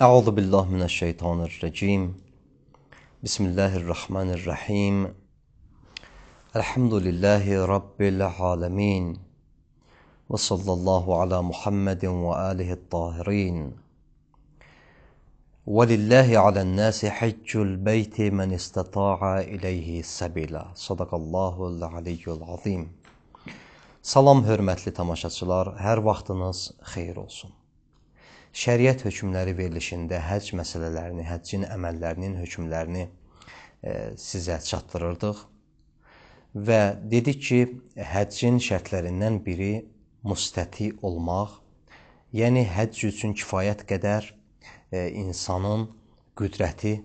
Euzu billahi mineşşeytanirracim. Bismillahirrahmanirrahim. Elhamdülillahi rabbil alamin. Ve sallallahu ala Muhammedin ve alihi't tahirin. Ve lillahi alen nasi haccul beyti men istata'a ileyhi sabila. Sadaqallahul aliyyul azim. Salam hörmətli tamaşaçılar, hər vaxtınız xeyir olsun. Şəriət hökmləri verilişində həcc məsələlərini, həccin əməllərinin hökmlərini sizə çatdırırdıq və dedik ki, həccin şərtlərindən biri müstəti olmaq, yəni həcc üçün kifayət qədər insanın qüdrəti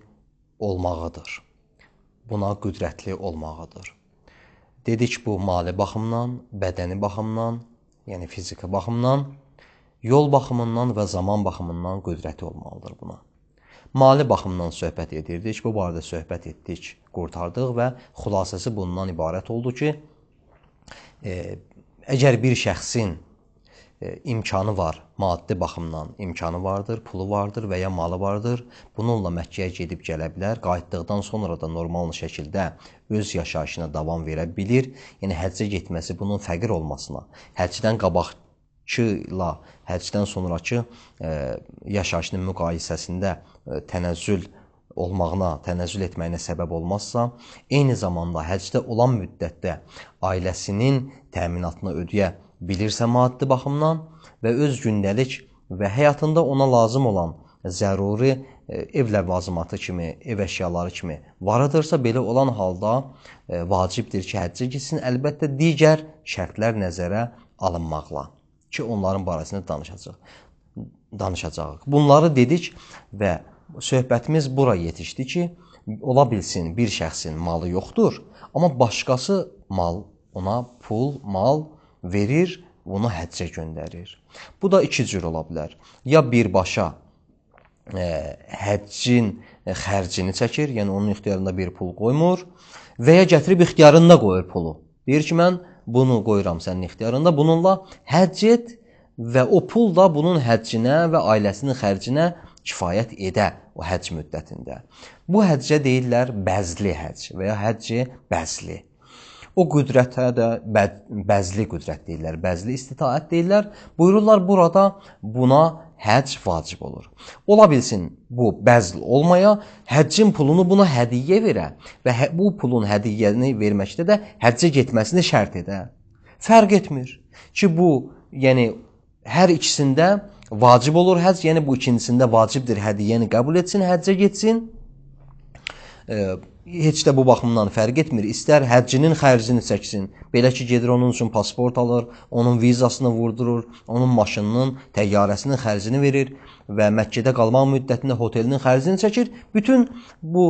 olmağıdır. Buna qüdrətli olmağıdır. Dedik bu mali baxımdan, bədəni baxımdan, yəni fiziki baxımdan, yol baxımından və zaman baxımından qüdrəti olmalıdır buna. Mali baxımdan söhbət edirdik, bu barədə söhbət etdik, qurtardıq və xülasəsi bundan ibarət oldu ki, əgər bir şəxsin imkanı var, maddi baxımdan imkanı vardır, pulu vardır və ya malı vardır, bununla Məkkəyə gedib gələ bilər, qayıtdıqdan sonra da normal şəkildə öz yaşayışına davam verə bilir. Yəni həccə getməsi bunun fəqir olmasına, həccdən qabaqçıyla həcdən sonraki yaşayışının müqayisəsində tənəzzül olmağına, tənəzzül etməyinə səbəb olmazsa, eyni zamanda həcdə olan müddətdə ailəsinin təminatını ödəyə bilirsə maddi baxımdan və öz gündəlik və həyatında ona lazım olan zəruri ev ləvazimatı kimi, ev əşyaları kimi varıdırsa, belə olan halda vacibdir ki, həccə gitsin. Əlbəttə, digər şərtlər nəzərə alınmaqla ki, onların barəsində danışacağıq. Bunları dedik və söhbətimiz bura yetişdi ki, ola bilsin bir şəxsin malı yoxdur, amma başqası ona pul, mal verir, onu həccə göndərir. Bu da iki cür ola bilər. Ya birbaşa həccin xərcini çəkir, yəni onun ixtiyarında bir pul qoymur və ya gətirib ixtiyarında qoyur pulu. Deyir ki, mən bunu qoyuram sənin ixtiyarında, bununla həcc et və o pul da bunun həccinə və ailəsinin xərcinə kifayət edə o həcc müddətində. Bu həccə deyirlər bəzli həcc və ya həcci bəzli. O qüdrətə də bəzli qüdrət deyirlər, bəzli istitaət deyirlər. Buyururlar, burada buna həcc vacib olur. Ola bilsin bu bəzl olmaya, həccin pulunu buna hədiyyə verə və bu pulun hədiyyəni verməkdə də həccə getməsini şərt edə. Fərq etmir ki, bu, yəni hər ikisində vacib olur həcc, yəni bu ikincisində vacibdir hədiyyəni qəbul etsin, həccə getsin. Heç də bu baxımdan fərq etmir. İstər həccinin xərcini çəksin. Belə ki, gedir onun üçün pasport alır, onun vizasını vurdurur, onun maşınının, təyyarəsinin xərcini verir və Məkkədə qalmaq müddətində hotelinin xərcini çəkir. Bütün bu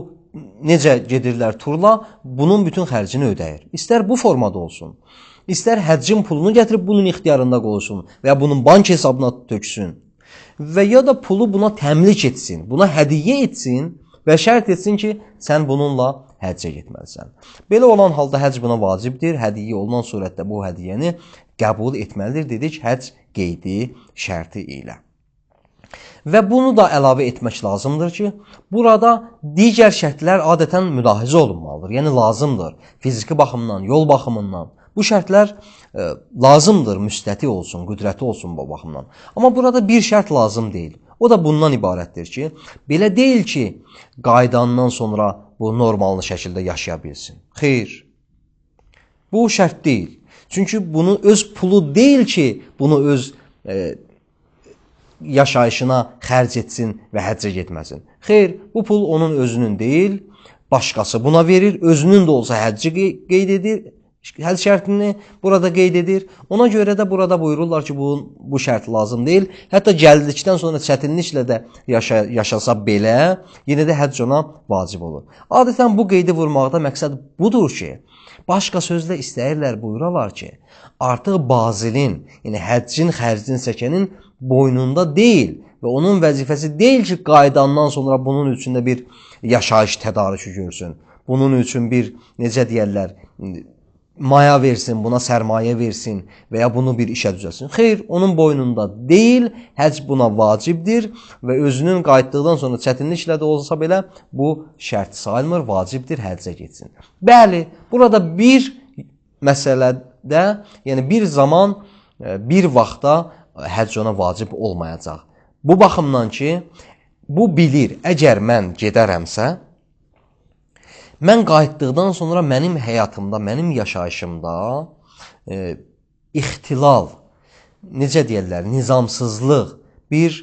necə gedirlər turla, bunun bütün xərcini ödəyir. İstər bu formada olsun, istər həccin pulunu gətirib bunun ixtiyarında qoysun və ya bunun bank hesabına töksün və ya da pulu buna təmlik etsin, buna hədiyyə etsin və şərt etsin ki, sən bununla həccə getməlisən. Belə olan halda həcc buna vacibdir. Hədiyyə olunan surətdə bu hədiyyəni qəbul etməlidir, dedik, həcc qeydi şərti ilə. Və bunu da əlavə etmək lazımdır ki, burada digər şərtlər adətən mülahizə olunmalıdır. Yəni lazımdır, fiziki baxımdan, yol baxımından. Bu şərtlər lazımdır, müstəti olsun, qüdrəti olsun bu baxımdan. Amma burada bir şərt lazım deyil. O da bundan ibarətdir ki, belə deyil ki, qaydandan sonra bu normallı şəkildə yaşaya bilsin. Xeyr, bu şərt deyil. Çünki bunu öz pulu deyil ki, bunu öz yaşayışına xərc etsin və həccə getməsin. Xeyr, bu pul onun özünün deyil, başqası buna verir, özünün də olsa həcci qeyd edir, həcc şərtini burada qeyd edir. Ona görə də burada buyururlar ki, bu şərt lazım deyil. Hətta gəldikdən sonra çətinliklə də yaşasa belə, yenə də həcc ona vacib olur. Adətən bu qeydi vurmaqda məqsəd budur ki, başqa sözlə istəyirlər, buyurarlar ki, artıq bazilin, yəni həccin xərcini çəkənin boynunda deyil və onun vəzifəsi deyil ki, qaydandan sonra bunun üçün də bir yaşayış tədarükü görsün. Bunun üçün bir, necə deyərlər, maya versin, buna sərmayə versin və ya bunu bir işə düzəlsin. Xeyr, onun boynunda deyil, həcc buna vacibdir və özünün qayıtdıqdan sonra çətinliklə də olsa belə bu şərt sayılmır, vacibdir, həccə getsin. Bəli, burada bir məsələdə, yəni bir zaman, bir vaxtda həcc ona vacib olmayacaq. Bu baxımdan ki, bu bilir, əgər mən gedərəmsə, mən qayıtdıqdan sonra mənim həyatımda, mənim yaşayışımda ixtilal, necə deyirlər, nizamsızlıq, bir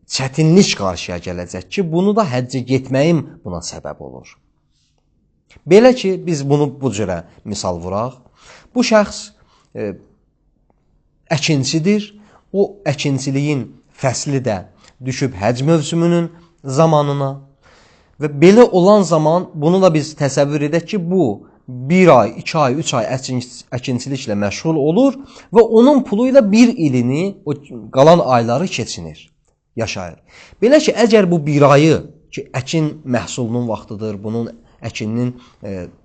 çətinlik qarşıya gələcək ki, bunu da həccə getməyim buna səbəb olur. Belə ki, biz bunu bu cürə misal vuraq. Bu şəxs əkinçidir, o əkinçiliyin fəsli də düşüb həcc mövsümünün zamanına. Və belə olan zaman bunu da biz təsəvvür edək ki, bu 1 ay, 2 ay, 3 ay əkinçiliklə məşğul olur və onun pulu ilə bir ilini, o qalan ayları keçinir, yaşayır. Belə ki, əgər bu 1 ayı ki, əkin məhsulunun vaxtıdır, bunun əkininin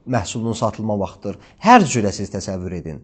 məhsulunun satılma vaxtıdır, hər cürə siz təsəvvür edin.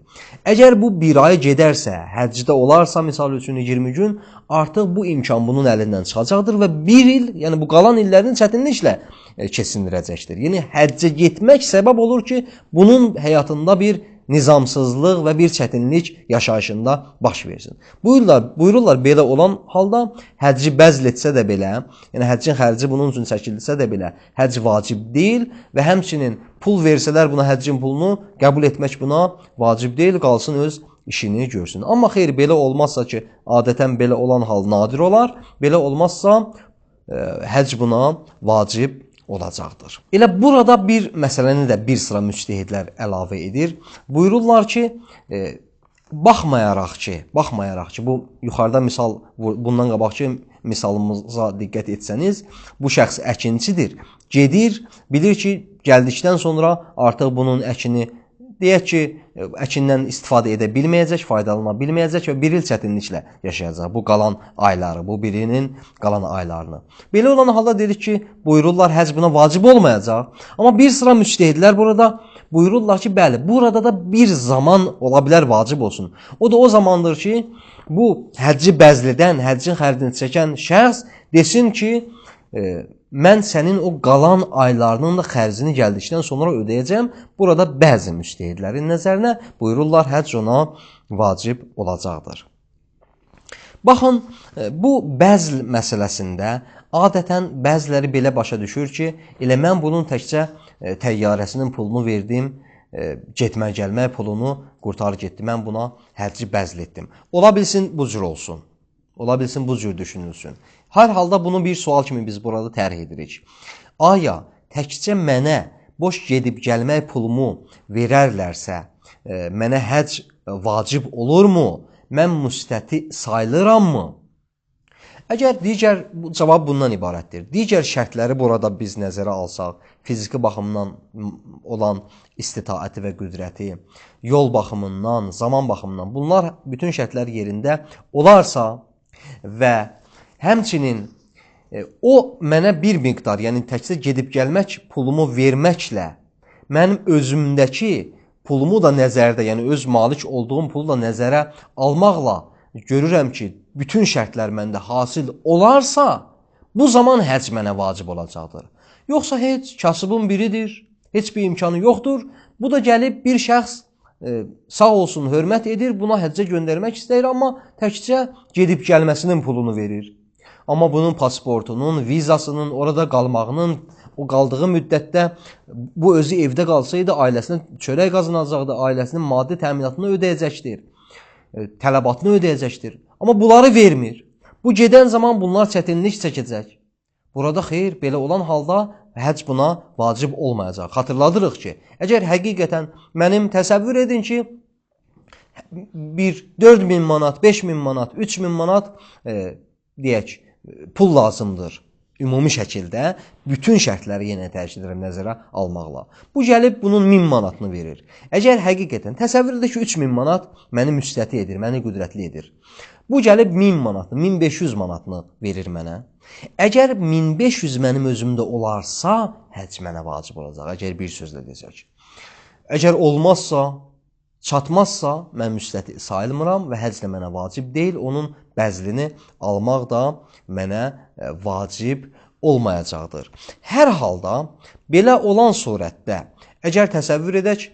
Əgər bu 1 ay gedərsə, həccdə olarsa, misal üçün 20 gün, artıq bu imkan bunun əlindən çıxacaqdır və 1 il, yəni bu qalan illərini çətinliklə keçindirəcəkdir. Yəni həccə getmək səbəb olur ki, bunun həyatında bir nizamsızlıq və bir çətinlik yaşayışında baş versin. Buyururlar belə olan halda həcci bəzl etsə də belə, yəni həccin xərci bunun üçün çəkilsə də belə, həcc vacib deyil və həmçinin pul versələr buna həccin pulunu qəbul etmək buna vacib deyil, qalsın öz işini görsün. Amma xeyr, belə olmazsa ki, adətən belə olan hal nadir olar, belə olmazsa həcc buna vacib olacaqdır. Elə burada bir məsələni də bir sıra müctəhidlər əlavə edir. Buyururlar ki, baxmayaraq ki, bu yuxarıda misal, bundan qabaqki misalımıza diqqət etsəniz, bu şəxs əkinçidir, gedir, bilir ki, gəldikdən sonra artıq bunun əkini, deyək ki, əkindən istifadə edə bilməyəcək, faydalana bilməyəcək və bir il çətinliklə yaşayacaq bu qalan ayları, bu birinin qalan aylarını. Belə olan halda dedik ki, buyururlar həcc buna vacib olmayacaq. Amma bir sıra müctəhidlər burada buyururlar ki, bəli, burada da bir zaman ola bilər vacib olsun. O da o zamandır ki, bu həcci bəzlidən, həccin xərcini çəkən şəxs desin ki, mən sənin o qalan aylarının da xərcini gəldikdən sonra ödəyəcəm. Burada bəzi müctəhidlərin nəzərinə buyururlar, həcc ona vacib olacaqdır. Baxın, bu bəzl məsələsində adətən bəziləri belə başa düşür ki, elə mən bunun təkcə təyyarəsinin pulunu verdim, getmə-gəlmə pulunu qurtar getdi, mən buna həcci bəzl etdim. Ola bilsin bu cür olsun, ola bilsin bu cür düşünülsün. Hər halda bunu bir sual kimi biz burada tərh edirik. Aya, təkcə mənə boş gedib gəlmək pulumu verərlərsə, mənə həcc vacib olurmu? Mən müstəti sayılırammı? Əgər cavab bundan ibarətdir. Digər şərtləri burada biz nəzərə alsaq, fiziki baxımdan olan istitaəti və qüdrəti, yol baxımından, zaman baxımından, bunlar bütün şərtlər yerində olarsa və həmçinin o mənə bir miqdar, yəni təkcə gedib gəlmək pulumu verməklə mənim özümdəki pulumu da nəzərdə, yəni öz malik olduğum pulu da nəzərə almaqla görürəm ki, bütün şərtlər məndə hasil olarsa, bu zaman həcc mənə vacib olacaqdır. Yoxsa heç kasıbın biridir, heç bir imkanı yoxdur. Bu da gəlib bir şəxs sağ olsun, hörmət edir, buna həccə göndərmək istəyir, amma təkcə gedib gəlməsinin pulunu verir. Amma bunun pasportunun, vizasının, orada qalmağının, o qaldığı müddətdə bu özü evdə qalsaydı, ailəsinə çörək qazanacaqdı, ailəsinin maddi təminatını ödəyəcəkdir, tələbatını ödəyəcəkdir. Amma bunları vermir. Bu gedən zaman bunlar çətinlik çəkəcək. Burada xeyr, belə olan halda həcc buna vacib olmayacaq. Xatırladırıq ki, əgər həqiqətən mənim təsəvvür edin ki, 4.000 manat, 5.000 manat, 3.000 manat deyək, pul lazımdır. Ümumi şəkildə bütün şərtləri yenə təkid edirəm nəzərə almaqla. Bu gəlib bunun 1000 manatını verir. Əgər həqiqətən təsəvvür edir ki, 3000 manat məni müstəti edir, məni qüdrətli edir. Bu gəlib 1000 manatını, 1500 manatını verir mənə. Əgər 1500 mənim özümdə olarsa, həcc mənə vacib olacaq. Əgər bir sözlə desək. Əgər olmazsa, çatmazsa, mən müstəti sayılmıram və həcc də mənə vacib deyil. Onun bəzlini almaq da mənə vacib olmayacaqdır. Hər halda, belə olan surətdə, əgər təsəvvür edək,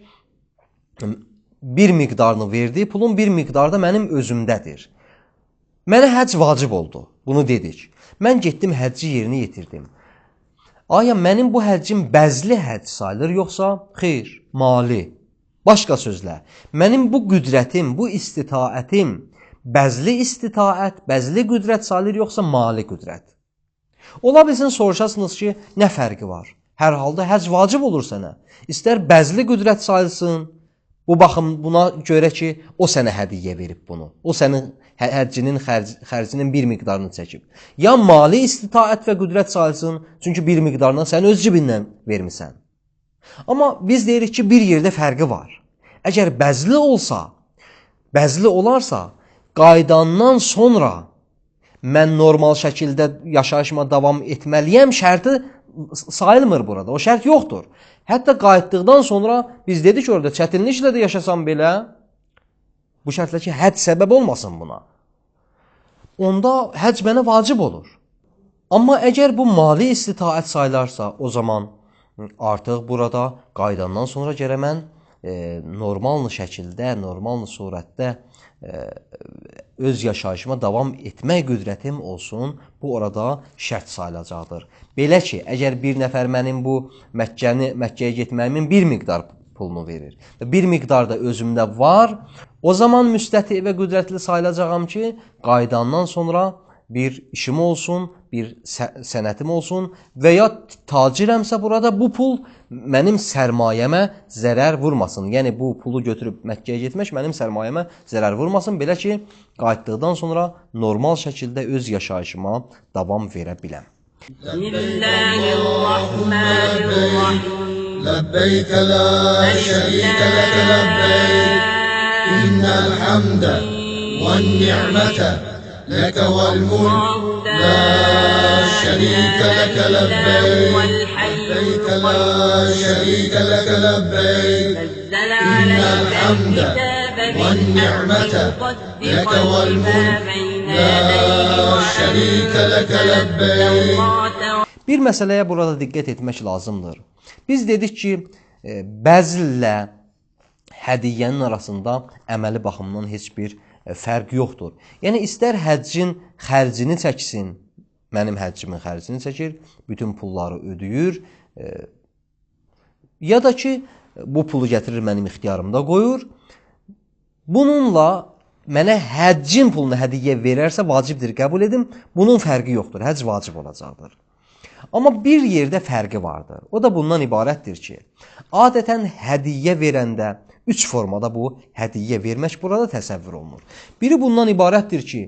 bir miqdarını verdiyi pulun bir miqdarı da mənim özümdədir. Mənə həcc vacib oldu, bunu dedik. Mən getdim, həcci yerinə yetirdim. Aya, mənim bu həccim bəzli həcc sayılır, yoxsa xeyr, mali? Başqa sözlə, mənim bu qüdrətim, bu istitaətim bəzli istitaət, bəzli qüdrət sayılır, yoxsa mali qüdrət? Ola bilsin, soruşasınız ki, nə fərqi var? Hər halda həcc vacib olur sənə. İstər bəzli qüdrət sayılsın, bu baxım buna görə ki, o sənə hədiyyə verib bunu. O sənin həccinin xərcinin bir miqdarını çəkib. Ya mali istitaət və qüdrət sayılsın, çünki bir miqdarını sən öz cibindən vermisən. Amma biz deyirik ki, bir yerdə fərqi var. Əgər bəzli olsa, bəzli olarsa, qaydandan sonra mən normal şəkildə yaşayışıma davam etməliyəm şərti sayılmır burada. O şərt yoxdur. Hətta qayıtdıqdan sonra biz dedik orada çətinliklə də yaşasam belə, bu şərtlə ki, həcc səbəb olmasın buna. Onda həcc mənə vacib olur. Amma əgər bu mali istitaət sayılarsa, o zaman artıq burada qaydandan sonra gərək mən normal şəkildə, normal surətdə öz yaşayışıma davam etmək qüdrətim olsun, bu orada şərt sayılacaqdır. Belə ki, əgər bir nəfər mənim bu Məkkəyə getməyimin bir miqdar pulunu verir və bir miqdar da özümdə var, o zaman müstəti və qüdrətli sayılacağam ki, qaydandan sonra bir işim olsun, bir sənətim olsun və ya tacirəmsə burada bu pul mənim sərmayəmə zərər vurmasın. Yəni, bu pulu götürüb Məkkəyə getmək mənim sərmayəmə zərər vurmasın. Belə ki, qayıtdıqdan sonra normal şəkildə öz yaşayışıma davam verə biləm. Ləbbeyk la şərikə ləkə ləbbeyk İnnəl həmdə və ni'mətə لك والملك لا شريك لك لبيك لبيك لا شريك لك لبيك إن الحمد والنعمة لك والملك لا شريك لك لبيك. Bir məsələyə burada diqqət etmək lazımdır. Biz dedik ki, bəzillə hədiyyənin arasında əməli baxımından heç bir fərq yoxdur. Yəni, istər həccin xərcini çəksin, mənim həccimin xərcini çəkir, bütün pulları ödəyir, ya da ki, bu pulu gətirir mənim ixtiyarımda qoyur. Bununla mənə həccin pulunu hədiyyə verərsə vacibdir, qəbul edim. Bunun fərqi yoxdur, həcc vacib olacaqdır. Amma bir yerdə fərqi vardır. O da bundan ibarətdir ki, adətən hədiyyə verəndə, üç formada bu hədiyyə vermək burada təsəvvür olunur. Biri bundan ibarətdir ki,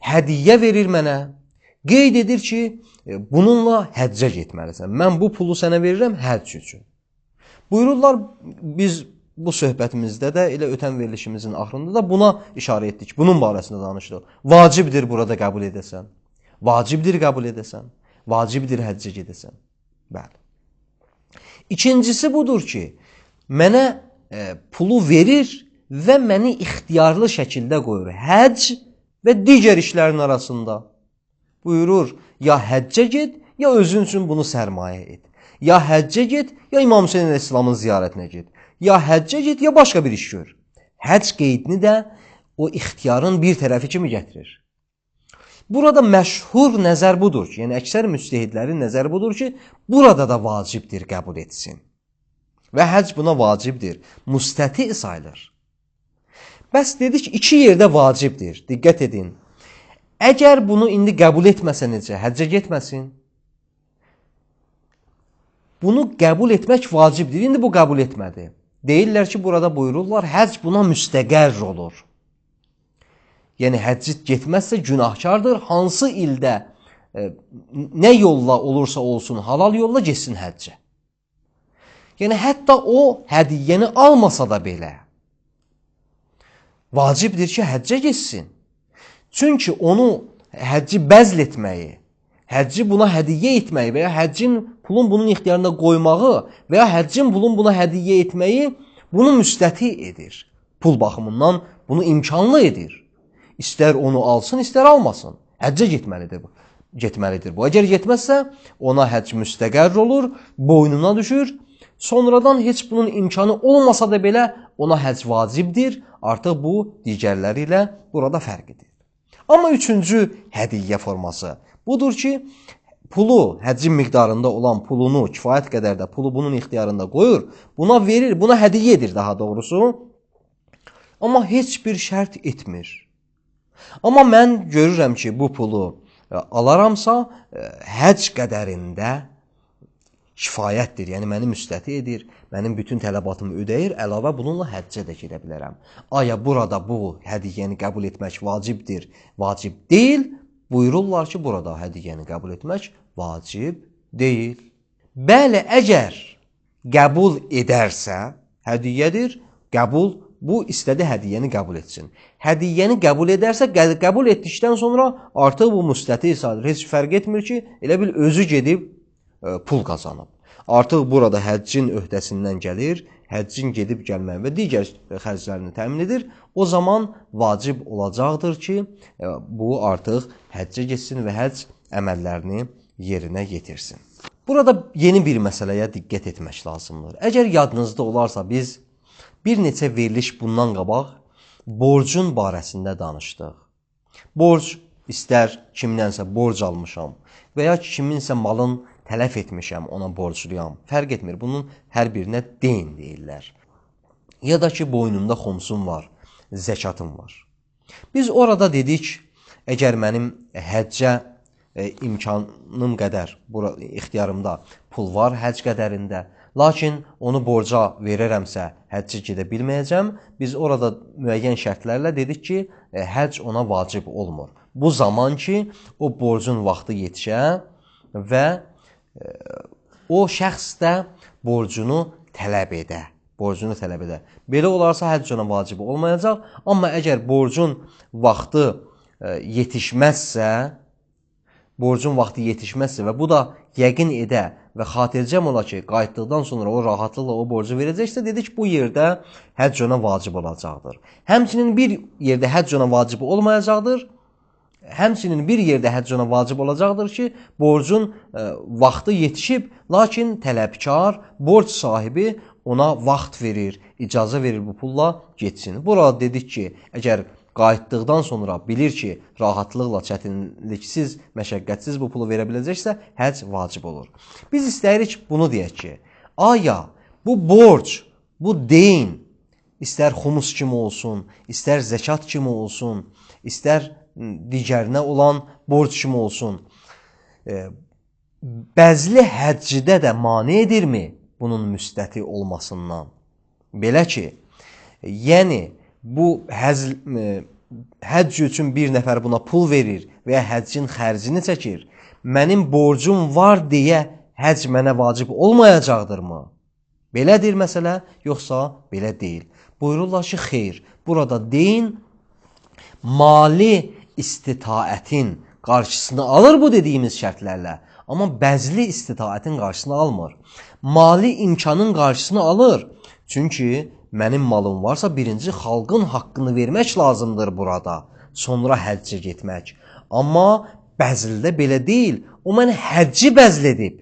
hədiyyə verir mənə, qeyd edir ki, bununla həccə getməlisən. Mən bu pulu sənə verirəm həcc üçün. Buyururlar, biz bu söhbətimizdə də, elə ötən verilişimizin axırında da buna işarə etdik, bunun barəsində danışdıq. Vacibdir burada qəbul edəsən, vacibdir qəbul edəsən, vacibdir həccə gedəsən. Bəli. İkincisi budur ki, mənə pulu verir və məni ixtiyarlı şəkildə qoyur. Həcc və digər işlərin arasında. Buyurur, ya həccə get, ya özün üçün bunu sərmayə et. Ya həccə get, ya İmam Hüseyin əleyhissalamın ziyarətinə get. Ya həccə get, ya başqa bir iş gör. Həcc qeydini də o ixtiyarın bir tərəfi kimi gətirir. Burada məşhur nəzər budur ki, yəni əksər müctəhidlərin nəzəri budur ki, burada da vacibdir qəbul etsin. Və həcc buna vacibdir, müstəti sayılır. Bəs dedik, iki yerdə vacibdir, diqqət edin. Əgər bunu indi qəbul etməsə necə, həccə getməsin? Bunu qəbul etmək vacibdir, indi bu qəbul etmədi. Deyirlər ki, burada buyururlar, həcc buna müstəqər olur. Yəni, həcc getməzsə günahkardır, hansı ildə nə yolla olursa olsun, halal yolla getsin həccə. Yəni, hətta o hədiyyəni almasa da belə vacibdir ki, həccə getsin. Çünki onu həcci bəzl etməyi, həcci buna hədiyyə etməyi və ya həccin pulun bunun ixtiyarında qoymağı və ya həccin pulun buna hədiyyə etməyi bunu müstəti edir. Pul baxımından bunu imkanlı edir. İstər onu alsın, istər almasın. Həccə getməlidir bu. Əgər getməzsə, ona həcc müstəqərr olur, boynuna düşür. Sonradan heç bunun imkanı olmasa da belə ona həcc vacibdir. Artıq bu digərləri ilə burada fərqidir. Amma üçüncü hədiyyə forması budur ki, pulu, həccin miqdarında olan pulunu, kifayət qədər də pulu bunun ixtiyarında qoyur, buna verir, buna hədiyyə edir daha doğrusu. Amma heç bir şərt etmir. Amma mən görürəm ki, bu pulu alaramsa, həcc qədərində kifayətdir, yəni məni müstəti edir, mənim bütün tələbatımı ödəyir, əlavə bununla həccə də gedə bilərəm. Aya burada bu hədiyyəni qəbul etmək vacibdir, vacib deyil, buyururlar ki, burada hədiyyəni qəbul etmək vacib deyil. Bəli, əgər qəbul edərsə, hədiyyədir, qəbul, bu istədi hədiyyəni qəbul etsin. Hədiyyəni qəbul edərsə, qəbul etdikdən sonra artıq bu müstəti sayılır. Heç fərq etmir ki, elə bil özü gedib pul qazanıb. Artıq burada həccin öhdəsindən gəlir, həccin gedib gəlməyi və digər xərclərini təmin edir. O zaman vacib olacaqdır ki, bu artıq həccə getsin və həcc əməllərini yerinə yetirsin. Burada yeni bir məsələyə diqqət etmək lazımdır. Əgər yadınızda olarsa, biz bir neçə veriliş bundan qabaq borcun barəsində danışdıq. Borc, istər kimdənsə borc almışam və ya kiminsə malın tələf etmişəm, ona borcluyam. Fərq etmir, bunun hər birinə deyin deyirlər. Ya da ki, boynumda xomsum var, zəkatım var. Biz orada dedik, əgər mənim həccə imkanım qədər, ixtiyarımda pul var həcc qədərində, lakin onu borca verərəmsə həccə gedə bilməyəcəm, biz orada müəyyən şərtlərlə dedik ki, həcc ona vacib olmur. Bu zaman ki, o borcun vaxtı yetişə və o şəxs də borcunu tələb edə. Belə olarsa həcc ona vacib olmayacaq. Amma əgər borcun vaxtı yetişməzsə və bu da yəqin edə və xatircəm ola ki, qayıtdıqdan sonra o rahatlıqla o borcu verəcəksə, dedik bu yerdə həcc ona vacib olacaqdır. Həmçinin bir yerdə həcc ona vacib olmayacaqdır. Həmçinin bir yerdə həcc ona vacib olacaqdır ki, borcun vaxtı yetişib, lakin tələbkar, borc sahibi ona vaxt verir, icazə verir bu pulla getsin. Burada dedik ki, əgər qayıtdıqdan sonra bilir ki, rahatlıqla, çətinliksiz, məşəqqətsiz bu pulu verə biləcəksə, həcc vacib olur. Biz istəyirik bunu deyək ki, aya bu borc, bu deyin, istər xumus kimi olsun, istər zəkat kimi olsun, istər digərinə olan borc kimi olsun, bəzli həccidə də mane edirmi bunun müstəti olmasından? Belə ki, yəni bu həcc üçün bir nəfər buna pul verir və ya həccin xərcini çəkir, mənim borcum var deyə həcc mənə vacib olmayacaqdırmı? Belədir məsələ, yoxsa belə deyil. Buyururlar ki, xeyr, burada deyin, mali istitaətin qarşısını alır bu dediyimiz şərtlərlə. Amma bəzli istitaətin qarşısını almır. Mali imkanın qarşısını alır. Çünki mənim malım varsa birinci xalqın haqqını vermək lazımdır burada. Sonra həccə getmək. Amma bəzildə belə deyil. O mənə həcci bəzledib.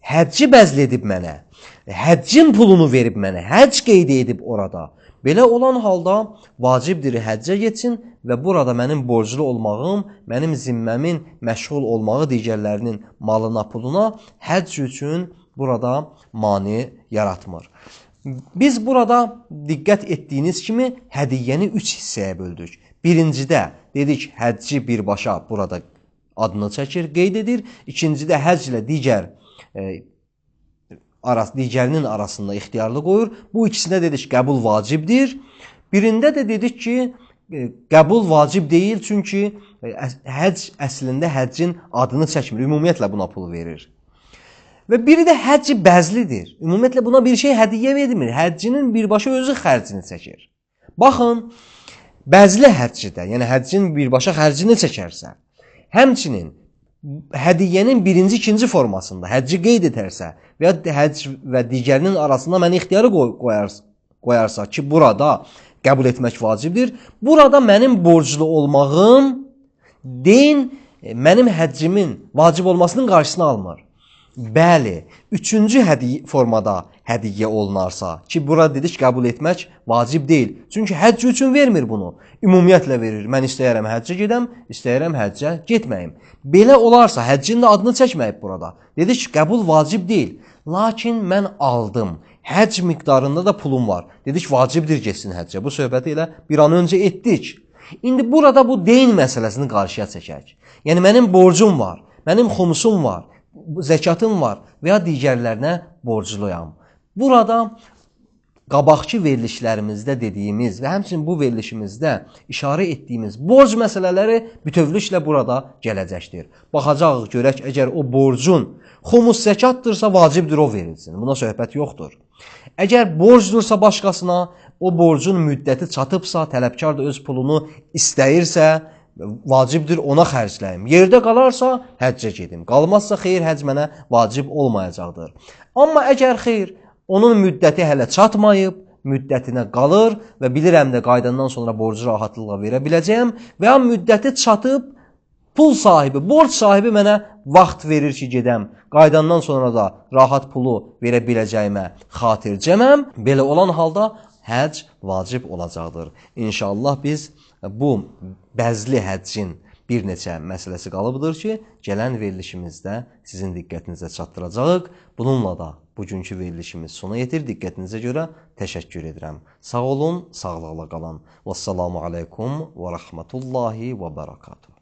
Həcci bəzledib mənə. Həccin pulunu verib mənə. Həcc qeyd edib orada. Belə olan halda vacibdir həccə getsin və burada mənim borclu olmağım, mənim zimməmin məşğul olmağı digərlərinin malına, puluna həcc üçün burada mane yaratmır. Biz burada diqqət etdiyiniz kimi hədiyyəni 3 hissəyə böldük. Birincidə dedik həcci birbaşa burada adını çəkir, qeyd edir. İkincidə həcc ilə digərinin arasında ixtiyarlı qoyur. Bu ikisinə dedik qəbul vacibdir. Birində də dedik ki, qəbul vacib deyil, çünki həcc əslində həccin adını çəkmir. Ümumiyyətlə buna pul verir. Və biri də həcc bəzlidir. Ümumiyyətlə buna bir şey hədiyyə vermir. Həccinin birbaşa özü xərcini çəkir. Baxın, bəzli həccidə, yəni həccin birbaşa xərcini çəkərsə, həmçinin hədiyyənin birinci, ikinci formasında həcci qeyd edərsə və ya həcc və digərinin arasında məni ixtiyarı qoyarsa ki, burada qəbul etmək vacibdir. Burada mənim borclu olmağım deyin mənim həccimin vacib olmasının qarşısını almır. Bəli, üçüncü formada hədiyyə olunarsa ki, burada dedik qəbul etmək vacib deyil. Çünki həcc üçün vermir bunu. Ümumiyyətlə verir. Mən istəyərəm həccə gedəm, istəyərəm həccə getməyim. Belə olarsa həccin də adını çəkməyib burada. Dedik ki, qəbul vacib deyil. Lakin mən aldım. Həcc miqdarında da pulum var. Dedik vacibdir getsin həccə. Bu söhbəti elə bir an öncə etdik. İndi burada bu deyin məsələsini qarşıya çəkək. Yəni mənim borcum var, mənim xumusum var, zəkatım var və ya digərlərinə borcluyam. Burada qabaqki verilişlərimizdə dediyimiz və həmçinin bu verilişimizdə işarə etdiyimiz borc məsələləri bütövlüklə burada gələcəkdir. Baxacağıq, görək, əgər o borcun xumus zəkatdırsa vacibdir o verilsin. Buna söhbət yoxdur. Əgər borcdursa başqasına, o borcun müddəti çatıbsa, tələbkar da öz pulunu istəyirsə, vacibdir ona xərcləyim. Yerdə qalarsa, həccə gedim. Qalmazsa, xeyr, həcc mənə vacib olmayacaqdır. Amma əgər xeyr, onun müddəti hələ çatmayıb, müddətinə qalır və bilirəm də qaydandan sonra borcu rahatlıqla verə biləcəyəm və ya müddəti çatıb, pul sahibi, borc sahibi mənə vaxt verir ki, gedəm. Qaydandan sonra da rahat pulu verə biləcəyimə xatircəməm. Belə olan halda həcc vacib olacaqdır. İnşallah biz bu bəzli həccin bir neçə məsələsi qalıbdır ki, gələn verilişimizdə sizin diqqətinizə çatdıracağıq. Bununla da bugünkü verilişimiz sona yetir. Diqqətinizə görə təşəkkür edirəm. Sağ olun, sağlıqla qalın. Vəssalamu aleykum və rəhmətullahi və bərəkatuhu.